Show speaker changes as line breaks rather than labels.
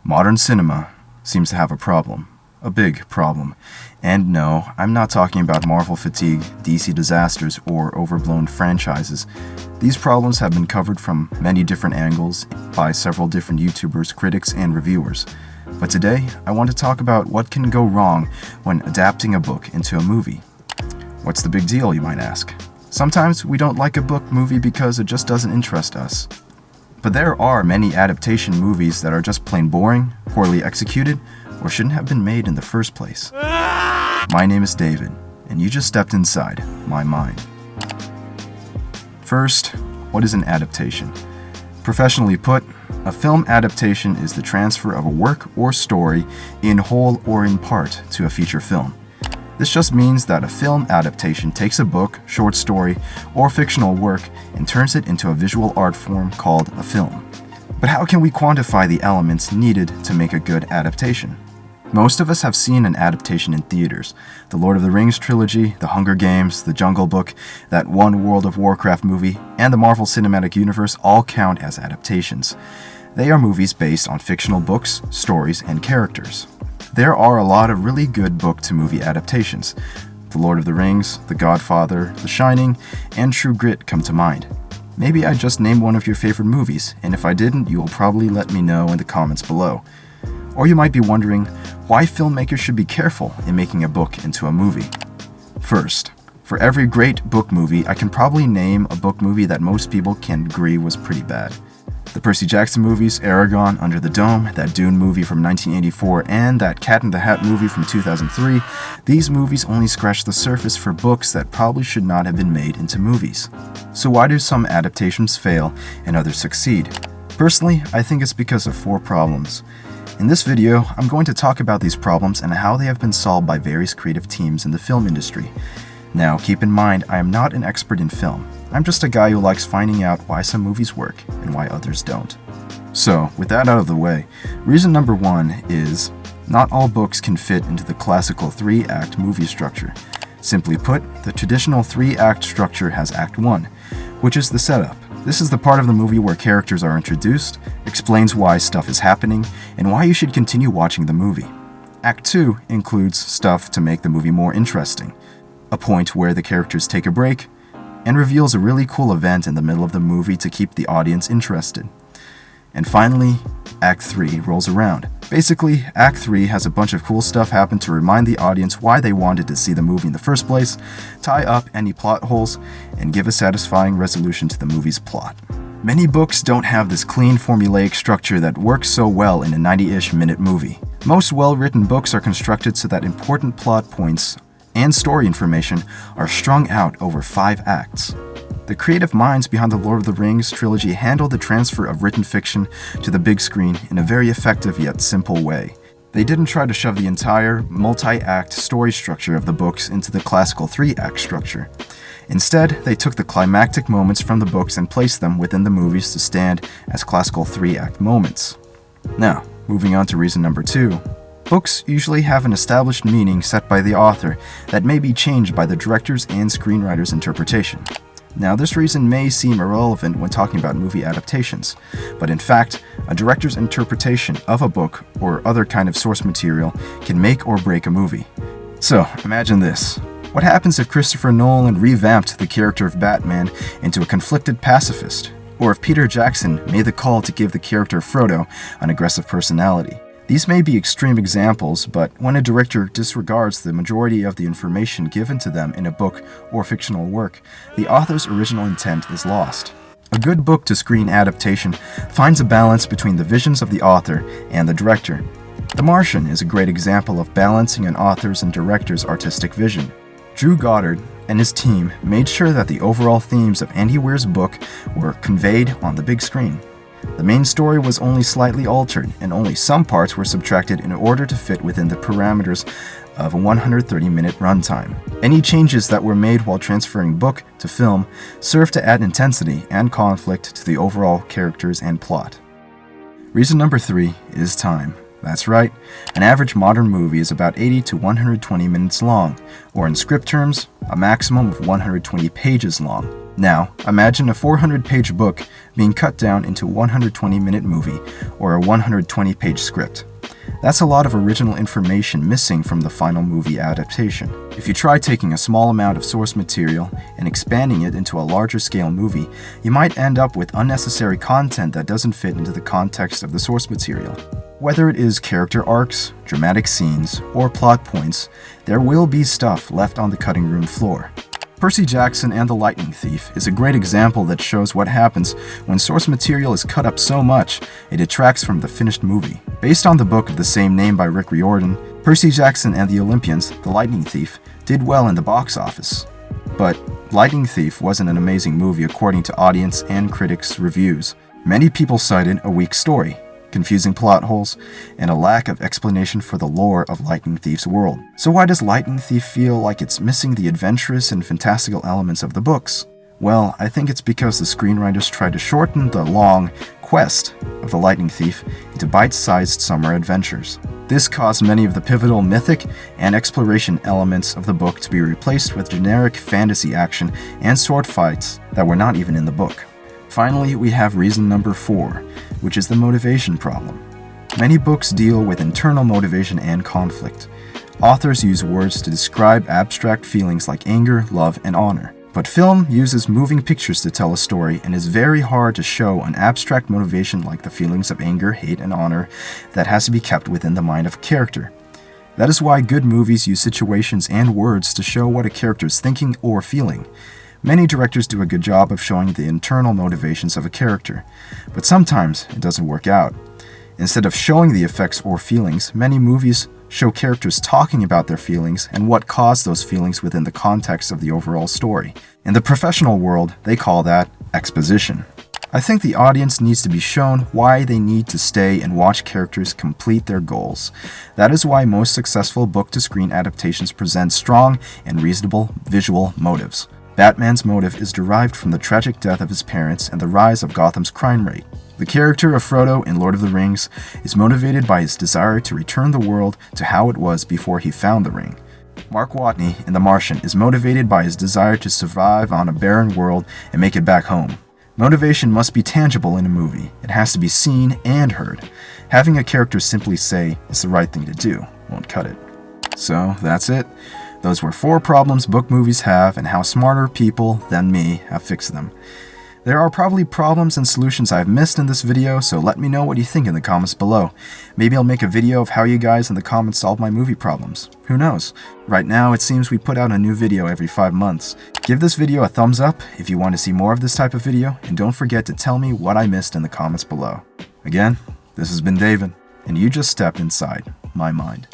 Modern cinema seems to have a problem. A big problem. And no, I'm not talking about Marvel fatigue, DC disasters, or overblown franchises. These problems have been covered from many different angles by several different YouTubers, critics, and reviewers. But today, I want to talk about what can go wrong when adapting a book into a movie. What's the big deal, you might ask? Sometimes we don't like a book movie because it just doesn't interest us. But there are many adaptation movies that are just plain boring, poorly executed, or shouldn't have been made in the first place. My name is David, and you just stepped inside my mind. First, what is an adaptation? Professionally put, a film adaptation is the transfer of a work or story in whole or in part to a feature film. This just means that a film adaptation takes a book, short story, or fictional work and turns it into a visual art form called a film. But how can we quantify the elements needed to make a good adaptation? Most of us have seen an adaptation in theaters. The Lord of the Rings trilogy, The Hunger Games, The Jungle Book, that one World of Warcraft movie, and the Marvel Cinematic Universe all count as adaptations. They are movies based on fictional books, stories, and characters. There are a lot of really good book-to-movie adaptations. The Lord of the Rings, The Godfather, The Shining, and True Grit come to mind. Maybe I just named one of your favorite movies, and if I didn't, you will probably let me know in the comments below. Or you might be wondering why filmmakers should be careful in making a book into a movie. First, for every great book movie, I can probably name a book movie that most people can agree was pretty bad. The Percy Jackson movies, Aragon, Under the Dome, that Dune movie from 1984, and that Cat in the Hat movie from 2003, these movies only scratch the surface for books that probably should not have been made into movies. So why do some adaptations fail and others succeed? Personally, I think it's because of 4 problems. In this video, I'm going to talk about these problems and how they have been solved by various creative teams in the film industry. Now, keep in mind, I am not an expert in film. I'm just a guy who likes finding out why some movies work and why others don't. So, with that out of the way, reason number 1 is not all books can fit into the classical 3-act movie structure. Simply put, the traditional 3-act structure has Act 1, which is the setup. This is the part of the movie where characters are introduced, explains why stuff is happening, and why you should continue watching the movie. Act 2 includes stuff to make the movie more interesting, a point where the characters take a break, and reveals a really cool event in the middle of the movie to keep the audience interested. And finally, Act 3 rolls around. Basically, Act 3 has a bunch of cool stuff happen to remind the audience why they wanted to see the movie in the first place, tie up any plot holes, and give a satisfying resolution to the movie's plot. Many books don't have this clean formulaic structure that works so well in a 90-ish minute movie. Most well-written books are constructed so that important plot points and story information are strung out over 5 acts. The creative minds behind the Lord of the Rings trilogy handled the transfer of written fiction to the big screen in a very effective yet simple way. They didn't try to shove the entire multi-act story structure of the books into the classical 3-act structure. Instead, they took the climactic moments from the books and placed them within the movies to stand as classical 3-act moments. Now, moving on to reason number 2. Books usually have an established meaning set by the author that may be changed by the director's and screenwriter's interpretation. Now, this reason may seem irrelevant when talking about movie adaptations, but in fact, a director's interpretation of a book or other kind of source material can make or break a movie. So, imagine this. What happens if Christopher Nolan revamped the character of Batman into a conflicted pacifist? Or if Peter Jackson made the call to give the character Frodo an aggressive personality? These may be extreme examples, but when a director disregards the majority of the information given to them in a book or fictional work, the author's original intent is lost. A good book-to-screen adaptation finds a balance between the visions of the author and the director. The Martian is a great example of balancing an author's and director's artistic vision. Drew Goddard and his team made sure that the overall themes of Andy Weir's book were conveyed on the big screen. The main story was only slightly altered, and only some parts were subtracted in order to fit within the parameters of a 130-minute runtime. Any changes that were made while transferring book to film served to add intensity and conflict to the overall characters and plot. Reason number 3 is time. That's right, an average modern movie is about 80 to 120 minutes long, or in script terms, a maximum of 120 pages long. Now, imagine a 400-page book being cut down into a 120-minute movie, or a 120-page script. That's a lot of original information missing from the final movie adaptation. If you try taking a small amount of source material and expanding it into a larger scale movie, you might end up with unnecessary content that doesn't fit into the context of the source material. Whether it is character arcs, dramatic scenes, or plot points, there will be stuff left on the cutting room floor. Percy Jackson and the Lightning Thief is a great example that shows what happens when source material is cut up so much it detracts from the finished movie. Based on the book of the same name by Rick Riordan, Percy Jackson and the Olympians, The Lightning Thief, did well in the box office. But Lightning Thief wasn't an amazing movie according to audience and critics' reviews. Many people cited a weak story, confusing plot holes, and a lack of explanation for the lore of Lightning Thief's world. So why does Lightning Thief feel like it's missing the adventurous and fantastical elements of the books? Well, I think it's because the screenwriters tried to shorten the long quest of the Lightning Thief into bite-sized summer adventures. This caused many of the pivotal mythic and exploration elements of the book to be replaced with generic fantasy action and sword fights that were not even in the book. Finally, we have reason number 4, which is the motivation problem. Many books deal with internal motivation and conflict. Authors use words to describe abstract feelings like anger, love, and honor. But film uses moving pictures to tell a story and is very hard to show an abstract motivation like the feelings of anger, hate, and honor that has to be kept within the mind of a character. That is why good movies use situations and words to show what a character is thinking or feeling. Many directors do a good job of showing the internal motivations of a character, but sometimes it doesn't work out. Instead of showing the effects or feelings, many movies show characters talking about their feelings and what caused those feelings within the context of the overall story. In the professional world, they call that exposition. I think the audience needs to be shown why they need to stay and watch characters complete their goals. That is why most successful book-to-screen adaptations present strong and reasonable visual motives. Batman's motive is derived from the tragic death of his parents and the rise of Gotham's crime rate. The character of Frodo in Lord of the Rings is motivated by his desire to return the world to how it was before he found the ring. Mark Watney in The Martian is motivated by his desire to survive on a barren world and make it back home. Motivation must be tangible in a movie. It has to be seen and heard. Having a character simply say it's the right thing to do won't cut it. So that's it. Those were 4 problems book movies have and how smarter people than me have fixed them. There are probably problems and solutions I've missed in this video, so let me know what you think in the comments below. Maybe I'll make a video of how you guys in the comments solve my movie problems. Who knows? Right now, it seems we put out a new video every 5 months. Give this video a thumbs up if you want to see more of this type of video, and don't forget to tell me what I missed in the comments below. Again, this has been David, and you just stepped inside my mind.